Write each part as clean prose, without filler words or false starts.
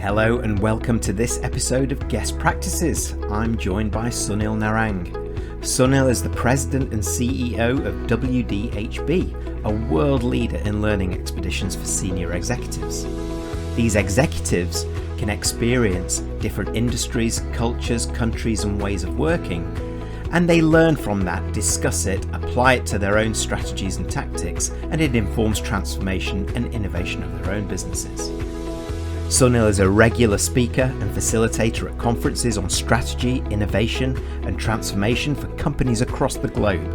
Hello and welcome to this episode of Guest Practices. I'm joined by Sunil Narang. Sunil is the President and CEO of WDHB, a world leader in learning expeditions for senior executives. These executives can experience different industries, cultures, countries and ways of working, and they learn from that, discuss it, apply it to their own strategies and tactics, and it informs transformation and innovation of their own businesses. Sunil is a regular speaker and facilitator at conferences on strategy, innovation and transformation for companies across the globe.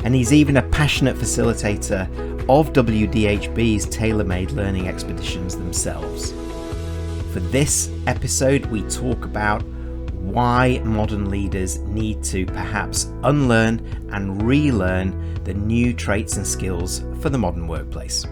And he's even a passionate facilitator of WDHB's tailor-made learning expeditions themselves. For this episode, we talk about why modern leaders need to perhaps unlearn and relearn the new traits and skills for the modern workplace.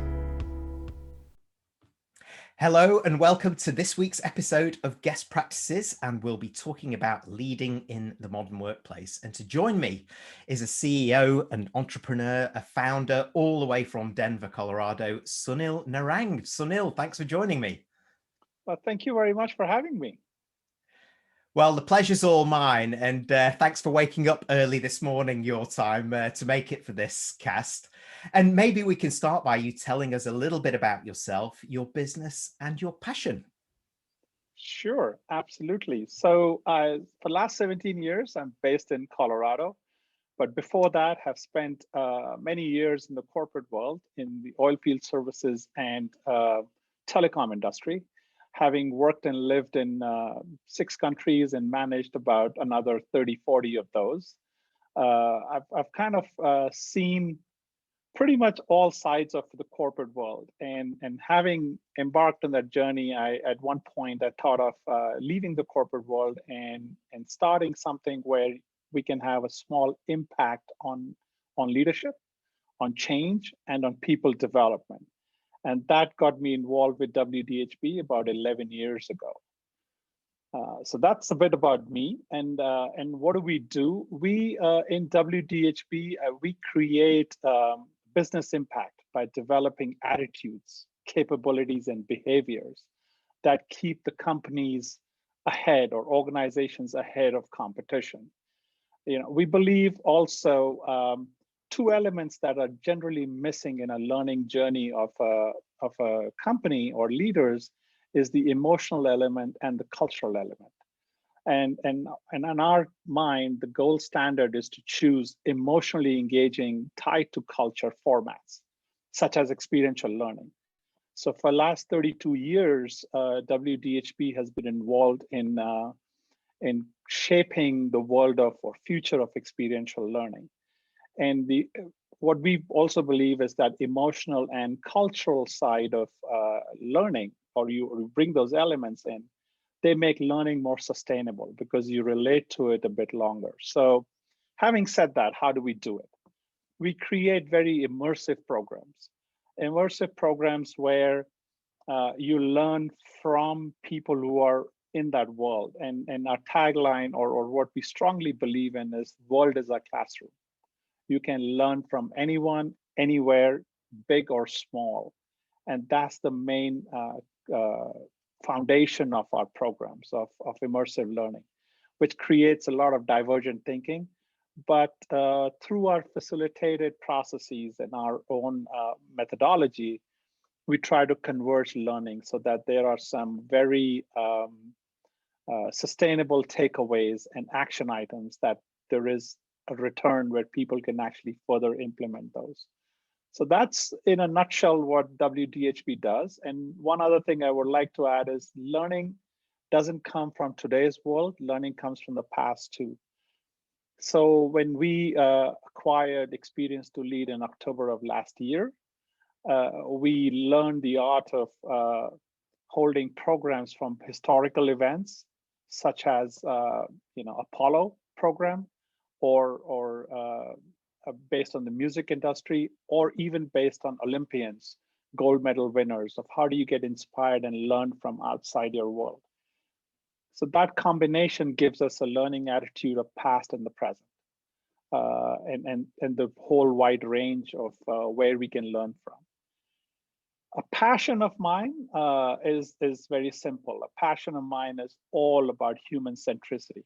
Hello and welcome to this week's episode of Guest Practices, and we'll be talking about leading in the modern workplace. And to join me is a CEO, an entrepreneur, a founder, all the way from Denver, Colorado, Sunil Narang. Sunil, thanks for joining me. Well, thank you very much for having me. Well, the pleasure's all mine, and thanks for waking up early this morning, your time, to make it for this cast. And maybe we can start by you telling us a little bit about yourself, your business, and your passion. Sure, absolutely. So for the last 17 years, I'm based in Colorado. But before that, have spent many years in the corporate world in the oil field services and telecom industry, having worked and lived in 6 countries and managed about another 30, 40 of those. I've kind of seen pretty much all sides of the corporate world. And having embarked on that journey, at one point I thought of leaving the corporate world and starting something where we can have a small impact on leadership, on change, and on people development. And that got me involved with WDHB about 11 years ago. So that's a bit about me. And what do? We in WDHB, we create business impact by developing attitudes, capabilities, and behaviors that keep the companies ahead or organizations ahead of competition. We believe also 2 elements that are generally missing in a learning journey of a company or leaders is the emotional element and the cultural element. And in our mind, the gold standard is to choose emotionally engaging, tied to culture formats, such as experiential learning. So for the last 32 years, WDHB has been involved in shaping the world of or future of experiential learning. And what we also believe is that emotional and cultural side of learning, or you bring those elements in, they make learning more sustainable because you relate to it a bit longer. So having said that, how do we do it? We create very immersive programs where you learn from people who are in that world. And our tagline or what we strongly believe in is world is our classroom. You can learn from anyone, anywhere, big or small. And that's the main foundation of our programs of immersive learning, which creates a lot of divergent thinking. But through our facilitated processes and our own methodology, we try to converge learning so that there are some very sustainable takeaways and action items that there is a return where people can actually further implement those. So that's in a nutshell what WDHB does. And one other thing I would like to add is learning doesn't come from today's world, learning comes from the past too. So when we acquired Experience to Lead in October of last year, we learned the art of holding programs from historical events, such as Apollo program, or based on the music industry, or even based on Olympians, gold medal winners, of how do you get inspired and learn from outside your world. So that combination gives us a learning attitude of past and the present, and the whole wide range of where we can learn from. A passion of mine is very simple. A passion of mine is all about human centricity.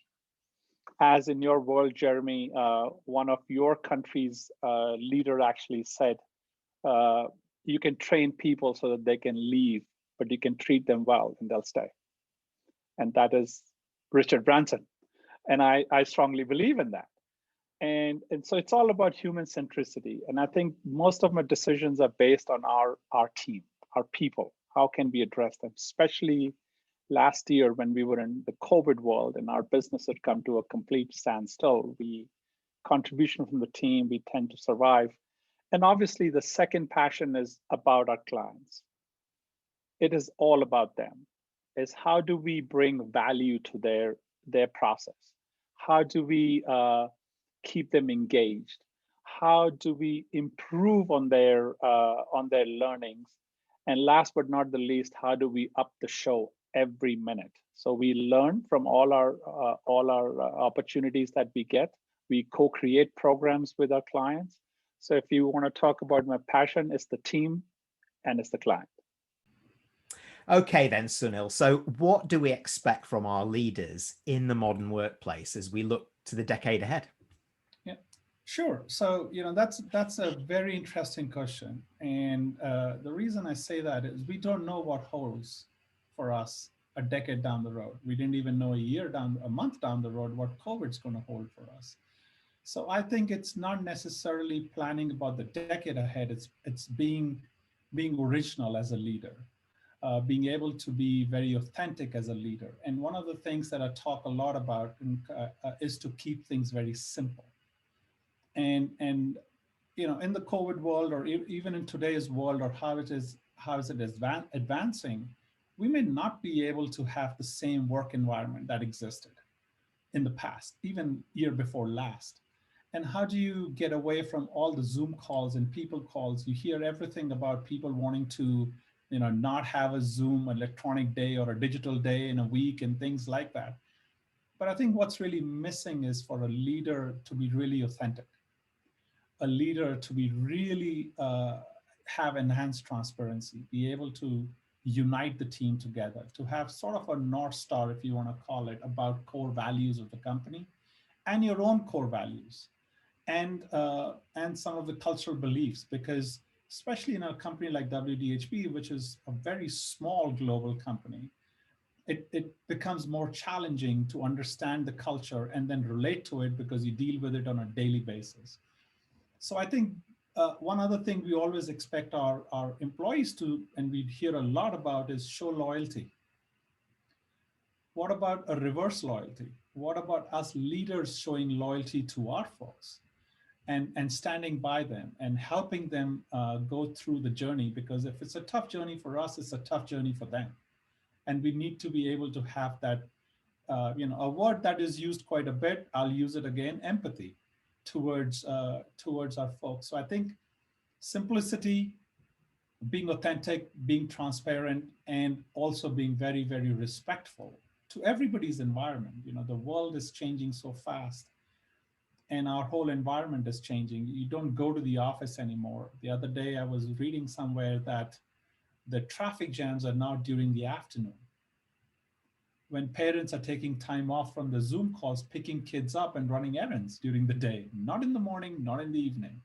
As in your world, Jeremy, one of your country's leader actually said, uh, you can train people so that they can leave, but you can treat them well and they'll stay. And that is Richard Branson. And I strongly believe in that. And so it's all about human centricity. And I think most of my decisions are based on our team, our people. How can we address them? Especially last year when we were in the COVID world and our business had come to a complete standstill. We contribution from the team, we tend to survive. And obviously the second passion is about our clients. It is all about them. Is how do we bring value to their process? How do we keep them engaged? How do we improve on their learnings? And last but not the least, how do we up the show every minute? So we learn from all our opportunities that we get. We co-create programs with our clients. So if you want to talk about my passion, it's the team and it's the client. Okay, then, Sunil. So, what do we expect from our leaders in the modern workplace as we look to the decade ahead? Yeah, sure. So, that's a very interesting question. And the reason I say that is we don't know what holds for us a decade down the road. We didn't even know a month down the road what COVID's going to hold for us. So I think it's not necessarily planning about the decade ahead. It's being original as a leader, being able to be very authentic as a leader. And one of the things that I talk a lot about is to keep things very simple. And in the COVID world, or even in today's world, or how is it advancing, we may not be able to have the same work environment that existed in the past, even year before last. And how do you get away from all the Zoom calls and people calls? You hear everything about people wanting to, not have a Zoom electronic day or a digital day in a week and things like that. But I think what's really missing is for a leader to be really authentic, a leader to be really have enhanced transparency, be able to unite the team together, to have sort of a North Star, if you want to call it, about core values of the company and your own core values and some of the cultural beliefs, because especially in a company like WDHB, which is a very small global company, it becomes more challenging to understand the culture and then relate to it because you deal with it on a daily basis. So I think one other thing we always expect our employees to, and we hear a lot about, is show loyalty. What about a reverse loyalty? What about us leaders showing loyalty to our folks and standing by them and helping them go through the journey? Because if it's a tough journey for us, it's a tough journey for them. And we need to be able to have that, a word that is used quite a bit, I'll use it again, empathy towards our folks. So I think simplicity, being authentic, being transparent, and also being very, very respectful to everybody's environment. The world is changing so fast and our whole environment is changing. You don't go to the office anymore. The other day I was reading somewhere that the traffic jams are now during the afternoon, when parents are taking time off from the Zoom calls, picking kids up and running errands during the day, not in the morning, not in the evening.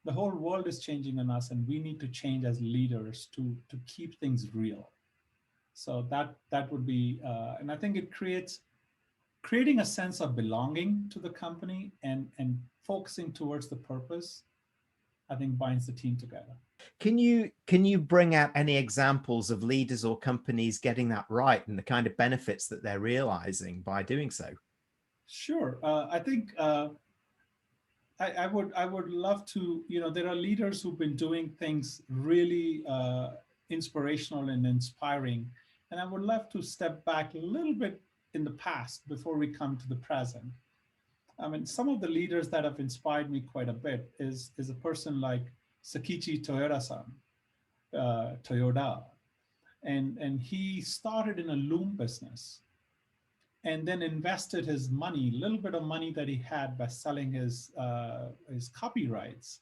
The whole world is changing on us, and we need to change as leaders to keep things real. So that would be, and I think it creating a sense of belonging to the company and focusing towards the purpose, I think binds the team together. Can you bring out any examples of leaders or companies getting that right and the kind of benefits that they're realizing by doing so? Sure. I think I would love to, there are leaders who've been doing things really inspirational and inspiring. And I would love to step back a little bit in the past before we come to the present. I mean, some of the leaders that have inspired me quite a bit is a person like Sakichi Toyoda-san, Toyoda. And he started in a loom business and then invested his money, a little bit of money that he had by selling his copyrights,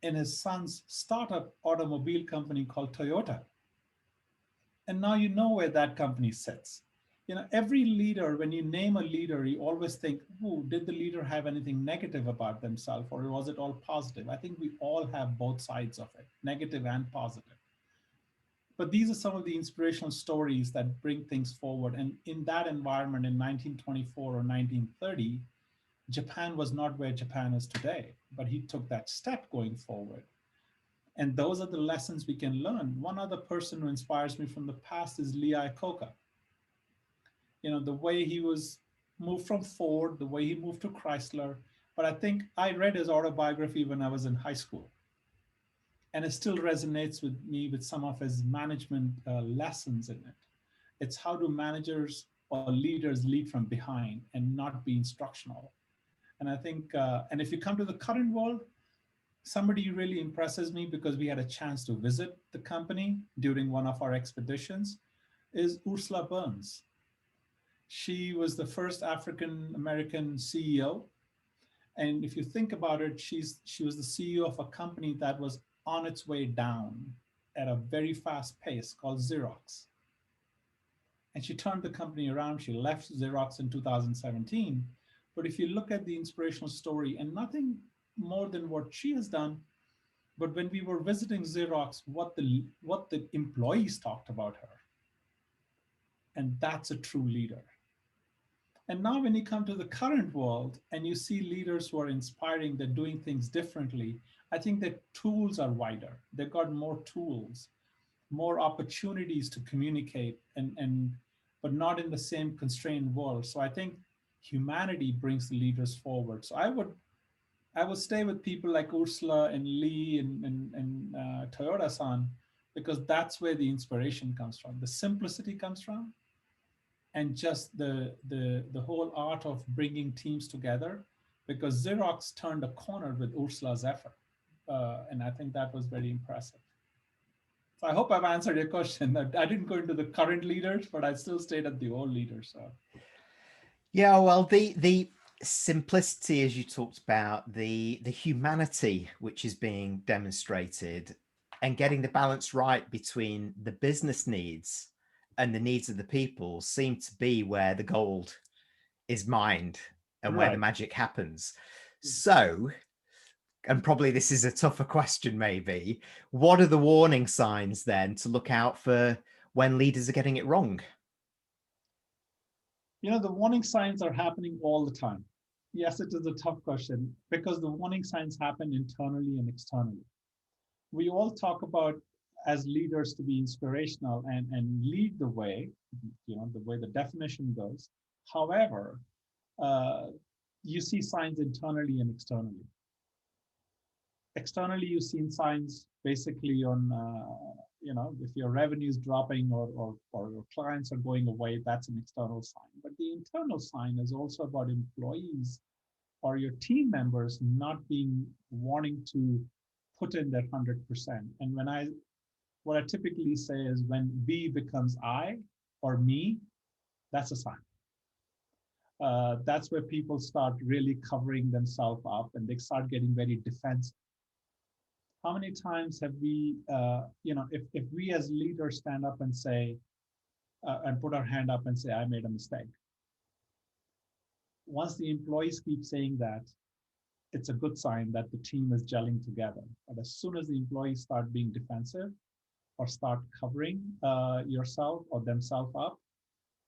in his son's startup automobile company called Toyota. And now you know where that company sits. Every leader, when you name a leader, you always think, oh, did the leader have anything negative about themselves, or was it all positive? I think we all have both sides of it, negative and positive. But these are some of the inspirational stories that bring things forward. And in that environment in 1924 or 1930, Japan was not where Japan is today, but he took that step going forward. And those are the lessons we can learn. One other person who inspires me from the past is Lee Iacocca. The way he was moved from Ford, the way he moved to Chrysler. But I think I read his autobiography when I was in high school. And it still resonates with me with some of his management lessons in it. It's how do managers or leaders lead from behind and not be instructional. And I think, and if you come to the current world, somebody really impresses me because we had a chance to visit the company during one of our expeditions is Ursula Burns. She was the first African-American CEO. And if you think about it, she was the CEO of a company that was on its way down at a very fast pace called Xerox. And she turned the company around. She left Xerox in 2017. But if you look at the inspirational story, and nothing more than what she has done, but when we were visiting Xerox, what the employees talked about her. And that's a true leader. And now when you come to the current world and you see leaders who are inspiring, they're doing things differently, I think that tools are wider. They've got more tools, more opportunities to communicate, but not in the same constrained world. So I think humanity brings the leaders forward. So I would stay with people like Ursula and Lee and Toyota-san, because that's where the inspiration comes from. The simplicity comes from, and just the whole art of bringing teams together, because Xerox turned a corner with Ursula's effort. And I think that was very impressive. So I hope I've answered your question. I didn't go into the current leaders, but I still stayed at the old leaders. So. Yeah, well, the simplicity, as you talked about, the humanity which is being demonstrated, and getting the balance right between the business needs and the needs of the people seem to be where the gold is mined and where the magic happens. So, and probably this is a tougher question maybe, what are the warning signs then to look out for when leaders are getting it wrong? The warning signs are happening all the time. Yes, it is a tough question because the warning signs happen internally and externally. We all talk about as leaders to be inspirational and lead the way, the way the definition goes. However, you see signs internally and externally. Externally, you've seen signs basically on, if your revenue is dropping or your clients are going away, that's an external sign. But the internal sign is also about employees or your team members not wanting to put in their 100%. And what I typically say is when we becomes I or me, that's a sign. That's where people start really covering themselves up and they start getting very defensive. How many times have we, if we as leaders stand up and say, and put our hand up and say, I made a mistake. Once the employees keep saying that, it's a good sign that the team is gelling together. But as soon as the employees start being defensive or start covering yourself or themselves up,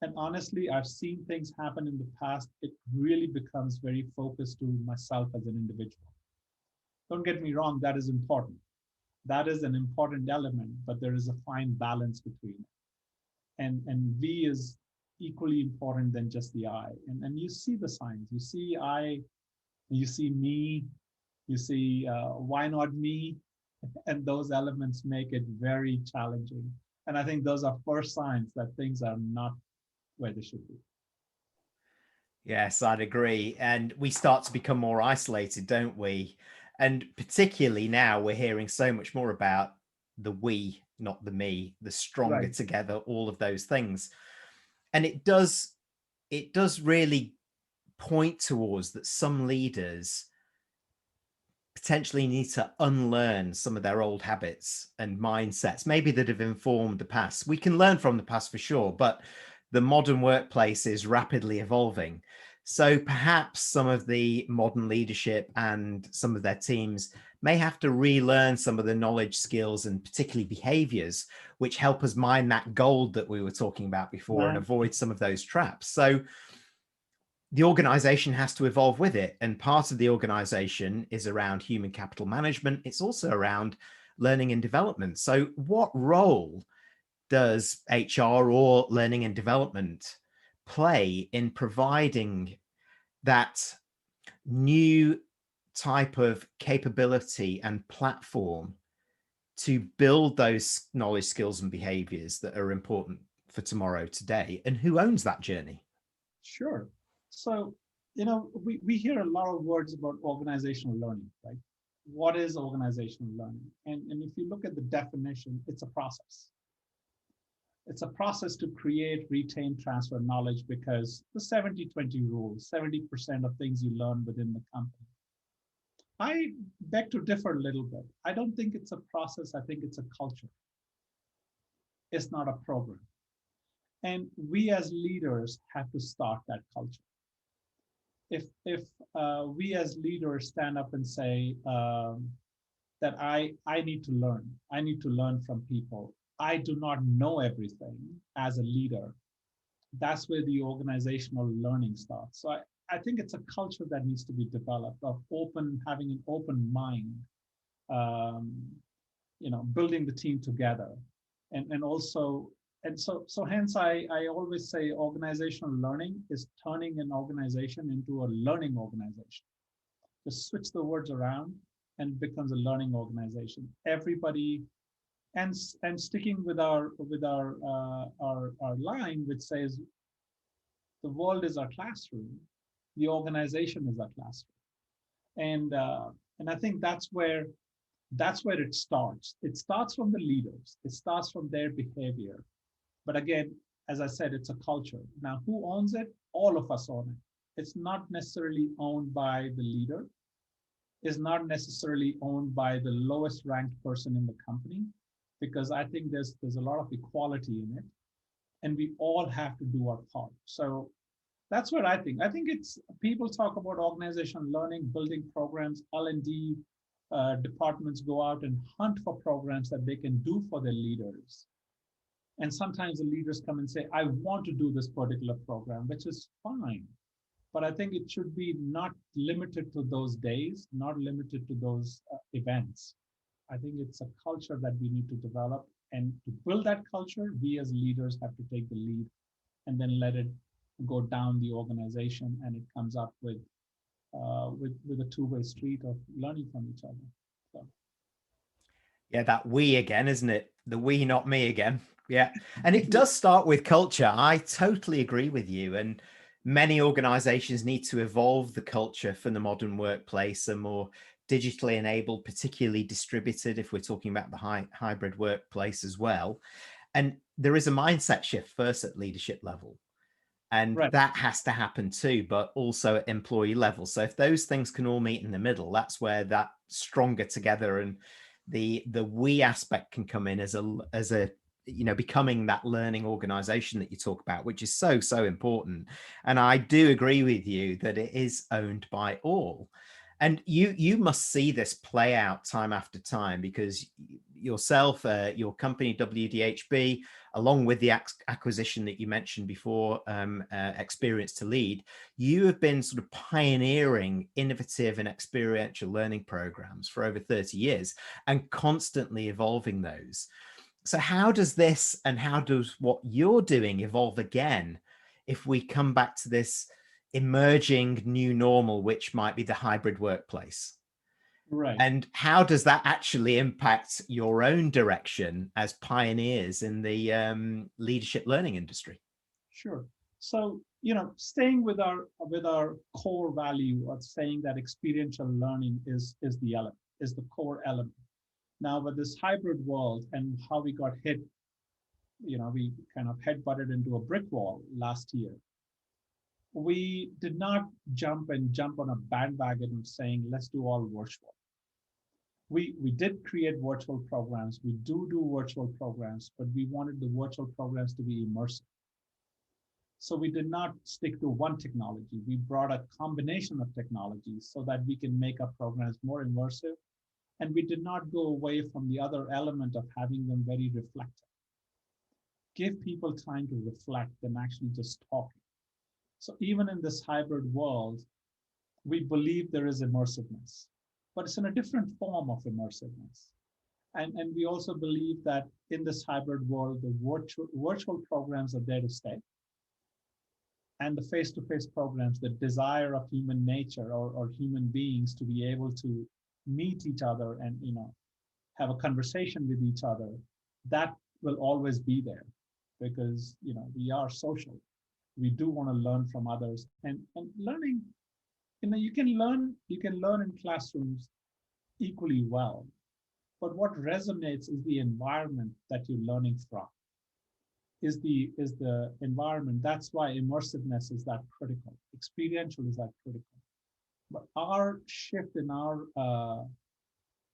and honestly, I've seen things happen in the past, it really becomes very focused to myself as an individual. Don't get me wrong, that is important. That is an important element, but there is a fine balance between it. And we is equally important than just the I. And you see the signs. You see I, you see me, you see why not me? And those elements make it very challenging. And I think those are first signs that things are not where they should be. Yes, I'd agree. And we start to become more isolated, don't we? And particularly now we're hearing so much more about the we, not the me, the stronger together, all of those things. And it does really point towards that some leaders potentially need to unlearn some of their old habits and mindsets, maybe that have informed the past. We can learn from the past for sure, but the modern workplace is rapidly evolving. So perhaps some of the modern leadership and some of their teams may have to relearn some of the knowledge, skills, and particularly behaviors, which help us mine that gold that we were talking about before and avoid some of those traps. So the organization has to evolve with it. And part of the organization is around human capital management. It's also around learning and development. So what role does HR or learning and development play in providing that new type of capability and platform to build those knowledge, skills, and behaviors that are important for tomorrow today? And who owns that journey? Sure. So, we hear a lot of words about organizational learning, right? What is organizational learning? And if you look at the definition, it's a process. It's a process to create, retain, transfer knowledge, because the 70-20 rule, 70% of things you learn within the company. I beg to differ a little bit. I don't think it's a process. I think it's a culture. It's not a program. And we as leaders have to start that culture. If we as leaders stand up and say that I need to learn from people, I do not know everything as a leader, that's where the organizational learning starts. So I think it's a culture that needs to be developed of having an open mind, building the team together, and also. And so hence I always say organizational learning is turning an organization into a learning organization. Just switch the words around and it becomes a learning organization. Everybody, and sticking with our line, which says the world is our classroom, the organization is our classroom, and I think that's where it starts. It starts from the leaders. It starts from their behavior. But again, as I said, it's a culture. Now, who owns it? All of us own it. It's not necessarily owned by the leader. It's not necessarily owned by the lowest ranked person in the company, because I think there's a lot of equality in it, and we all have to do our part. So that's what I think. I think it's, people talk about organizational learning, building programs, L&D departments go out and hunt for programs that they can do for their leaders. And sometimes the leaders come and say, I want to do this particular program, which is fine. But I think it should be not limited to those days, not limited to those events. I think it's a culture that we need to develop. And to build that culture, we as leaders have to take the lead and then let it go down the organization, and it comes up with a two-way street of learning from each other. So. Yeah, that we again, isn't it? The we, not me again. Yeah. And it does start with culture. I totally agree with you. And many organizations need to evolve the culture for the modern workplace, a more digitally enabled, particularly distributed, if we're talking about the hybrid workplace as well. And there is a mindset shift first at leadership level. And right. That has to happen too, but also at employee level. So if those things can all meet in the middle, that's where that stronger together and the we aspect can come in as a becoming that learning organization that you talk about, which is so important. And I do agree with you that it is owned by all. And you must see this play out time after time, because yourself, your company WDHB, along with the acquisition that you mentioned before, Experience to Lead, you have been sort of pioneering innovative and experiential learning programs for over 30 years and constantly evolving those. So how does this and how does what you're doing evolve again if we come back to this emerging new normal, which might be the hybrid workplace? Right. And how does that actually impact your own direction as pioneers in the leadership learning industry? Sure. So, staying with our core value of saying that experiential learning is the core element. Now, with this hybrid world and how we got hit, we kind of head-butted into a brick wall last year. We did not jump on a bandwagon of saying, let's do all virtual. We did create virtual programs. We do virtual programs, but we wanted the virtual programs to be immersive. So we did not stick to one technology. We brought a combination of technologies so that we can make our programs more immersive. And we did not go away from the other element of having them very reflective. Give people time to reflect than actually just talking. So even in this hybrid world, we believe there is immersiveness, but it's in a different form of immersiveness. And we also believe that in this hybrid world, the virtual programs are there to stay. And the face-to-face programs, the desire of human nature or human beings to be able to meet each other and have a conversation with each other, that will always be there because we are social. We do want to learn from others, and learning, you can learn in classrooms equally well, but what resonates is the environment that you're learning from. Is the environment. That's why immersiveness is that critical. Experiential is that critical. But our shift in our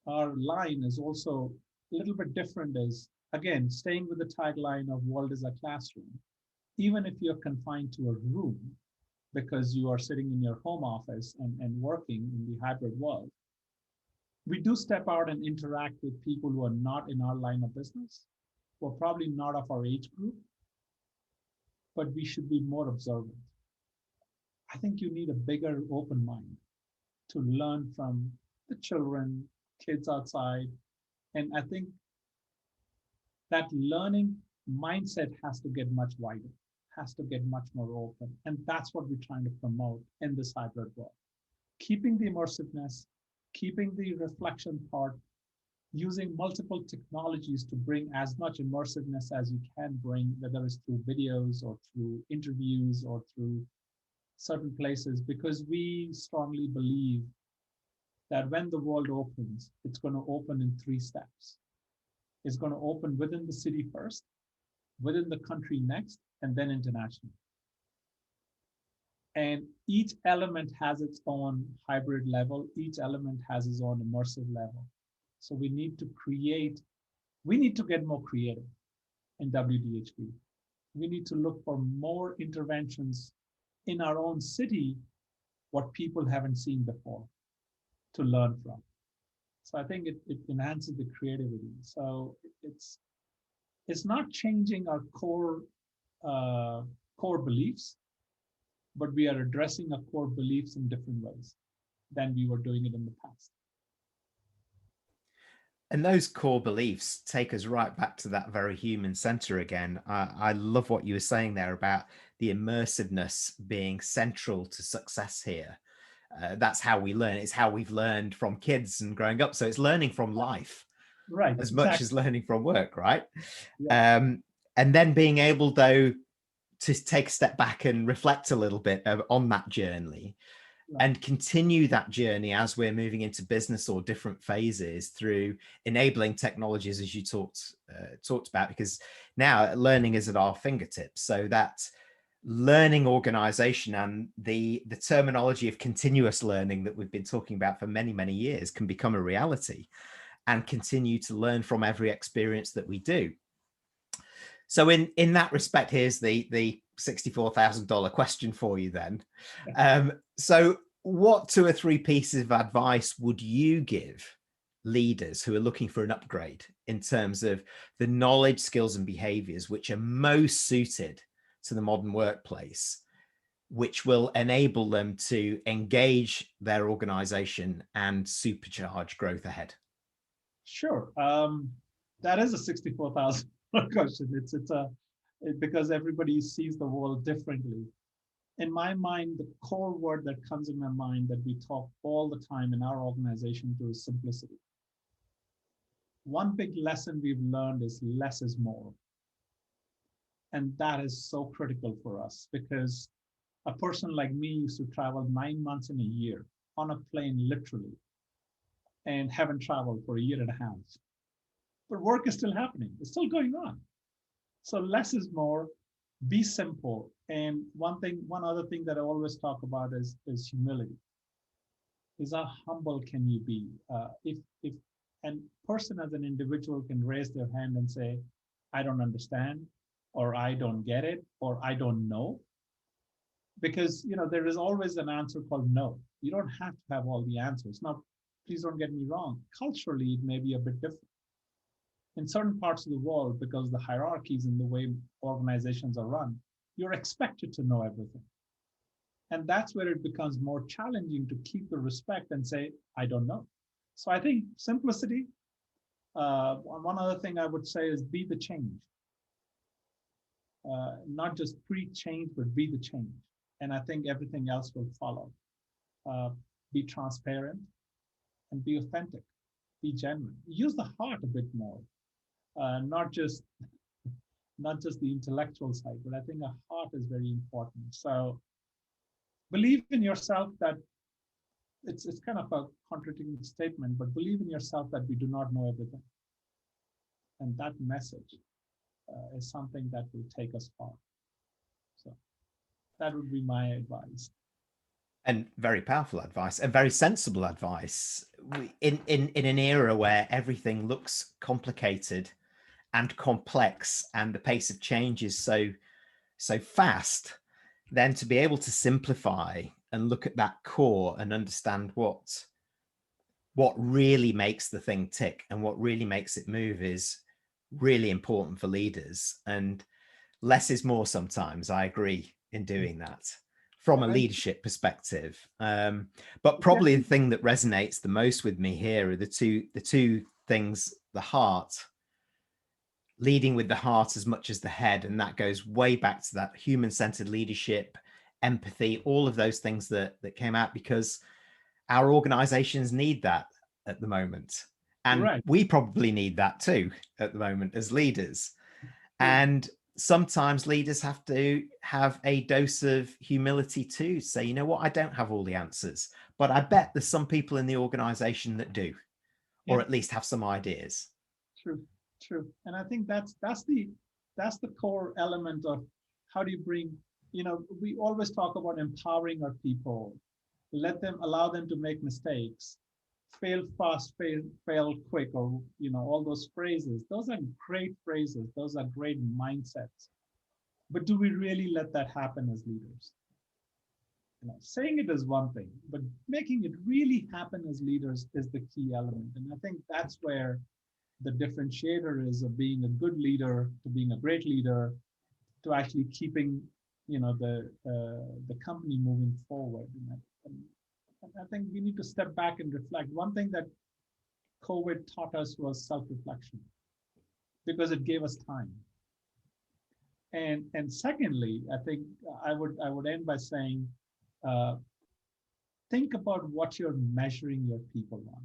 line is also a little bit different. Is again staying with the tagline of "World is a classroom." Even if you're confined to a room because you are sitting in your home office and working in the hybrid world, we do step out and interact with people who are not in our line of business, who are probably not of our age group, but we should be more observant. I think you need a bigger open mind to learn from the children, kids outside. And I think that learning mindset has to get much wider, has to get much more open. And that's what we're trying to promote in this hybrid world. Keeping the immersiveness, keeping the reflection part, using multiple technologies to bring as much immersiveness as you can bring, whether it's through videos or through interviews or through certain places, because we strongly believe that when the world opens, it's going to open in 3 steps. It's going to open within the city first, within the country next, and then international. And each element has its own hybrid level. Each element has its own immersive level. So we need to get more creative in WDHB. We need to look for more interventions in our own city, what people haven't seen before, to learn from. So I think it enhances the creativity. So it's not changing our core beliefs, but we are addressing our core beliefs in different ways than we were doing it in the past. And those core beliefs take us right back to that very human center again. I love what you were saying there about the immersiveness being central to success here. That's how we learn. It's how we've learned from kids and growing up. So it's learning from life, right? As much as learning from work, right? Yeah. And then being able, though, to take a step back and reflect a little bit on that journey. Right. And continue that journey as we're moving into business or different phases through enabling technologies, as you talked about, because now learning is at our fingertips. So that learning organization and the terminology of continuous learning that we've been talking about for many, many years can become a reality and continue to learn from every experience that we do. So in that respect, here's the $64,000 question for you then. So what 2 or 3 pieces of advice would you give leaders who are looking for an upgrade in terms of the knowledge, skills, and behaviors which are most suited to the modern workplace, which will enable them to engage their organization and supercharge growth ahead? Sure. That is a $64,000 question. It's because everybody sees the world differently. In my mind, the core word that comes in my mind that we talk all the time in our organization to is simplicity. One big lesson we've learned is less is more. And that is so critical for us because a person like me used to travel 9 months in a year on a plane, literally, and haven't traveled for a year and a half. But work is still happening. It's still going on. So less is more, be simple. And one other thing that I always talk about is humility. Is how humble can you be? If And person as an individual can raise their hand and say, I don't understand, or I don't get it, or I don't know. Because there is always an answer called no. You don't have to have all the answers. Now, please don't get me wrong. Culturally, it may be a bit different. In certain parts of the world, because the hierarchies and the way organizations are run, you're expected to know everything. And that's where it becomes more challenging to keep the respect and say, I don't know. So I think simplicity, one other thing I would say is be the change. Not just pre-change, but be the change. And I think everything else will follow. Be transparent and be authentic, be genuine. Use the heart a bit more, not just the intellectual side, but I think a heart is very important. So believe in yourself that it's kind of a contradicting statement, but believe in yourself that we do not know everything. And that message is something that will take us far. So that would be my advice. And very powerful advice and very sensible advice in an era where everything looks complicated and complex and the pace of change is so fast. Then to be able to simplify and look at that core and understand what really makes the thing tick and what really makes it move is really important for leaders. And less is more sometimes. I agree in doing that from a leadership perspective. But probably the thing that resonates the most with me here are the two things: the heart, leading with the heart as much as the head. And that goes way back to that human-centered leadership, empathy, all of those things that came out, because our organizations need that at the moment. And we probably need that too at the moment as leaders. And sometimes leaders have to have a dose of humility too. Say, you know what, I don't have all the answers, but I bet there's some people in the organization that do, or at least have some ideas. True. And I think that's the core element of how do you bring, we always talk about empowering our people, allow them to make mistakes, fail fast, fail quick, or all those phrases. Those are great phrases. Those are great mindsets. But do we really let that happen as leaders? Saying it is one thing, but making it really happen as leaders is the key element. And I think that's where the differentiator is of being a good leader to being a great leader to actually keeping the company moving forward. And I think we need to step back and reflect. One thing that COVID taught us was self-reflection, because it gave us time. And secondly, I think I would end by saying, think about what you're measuring your people on,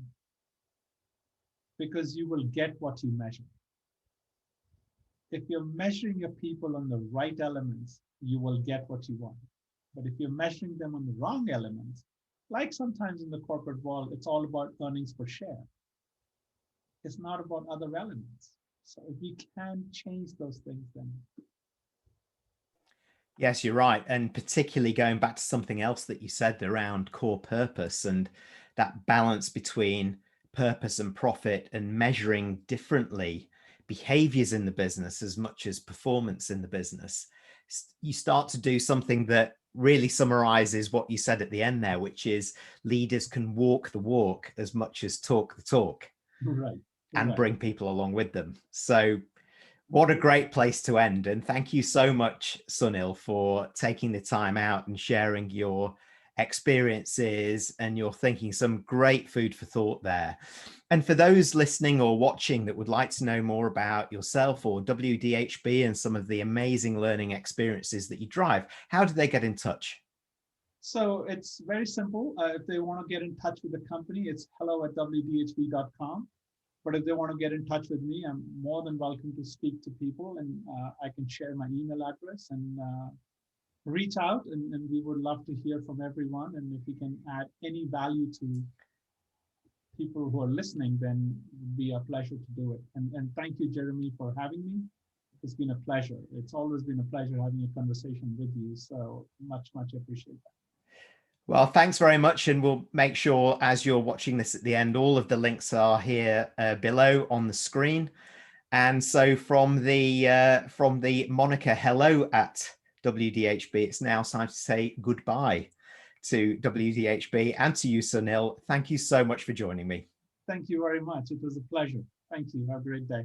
because you will get what you measure. If you're measuring your people on the right elements, you will get what you want. But if you're measuring them on the wrong elements, like sometimes in the corporate world, it's all about earnings per share. It's not about other elements. So if we can change those things, then. Yes, you're right. And particularly going back to something else that you said around core purpose and that balance between purpose and profit, and measuring differently behaviors in the business as much as performance in the business. You start to do something that really summarizes what you said at the end there, which is leaders can walk the walk as much as talk the talk, and bring people along with them. So what a great place to end. And thank you so much, Sunil, for taking the time out and sharing your experiences and your thinking. Some great food for thought there. And for those listening or watching that would like to know more about yourself or WDHB and some of the amazing learning experiences that you drive, how do they get in touch? So it's very simple. If they want to get in touch with the company, it's hello@wdhb.com. But if they want to get in touch with me, I'm more than welcome to speak to people, and I can share my email address and reach out, and we would love to hear from everyone. And if we can add any value to people who are listening, then it would be a pleasure to do it. And thank you, Jeremy, for having me. It's been a pleasure. It's always been a pleasure having a conversation with you. So much appreciate that. Well, thanks very much. And we'll make sure as you're watching this at the end, all of the links are here below on the screen. And so from the moniker hello at WDHB, it's now time to say goodbye to WDHB and to you, Sunil. Thank you so much for joining me. Thank you very much. It was a pleasure. Thank you. Have a great day.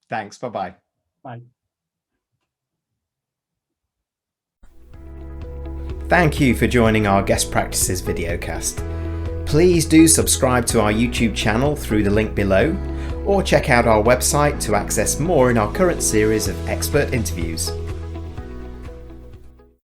Thanks. Bye-bye. Bye. Thank you for joining our Guest Practices videocast. Please do subscribe to our YouTube channel through the link below, or check out our website to access more in our current series of expert interviews.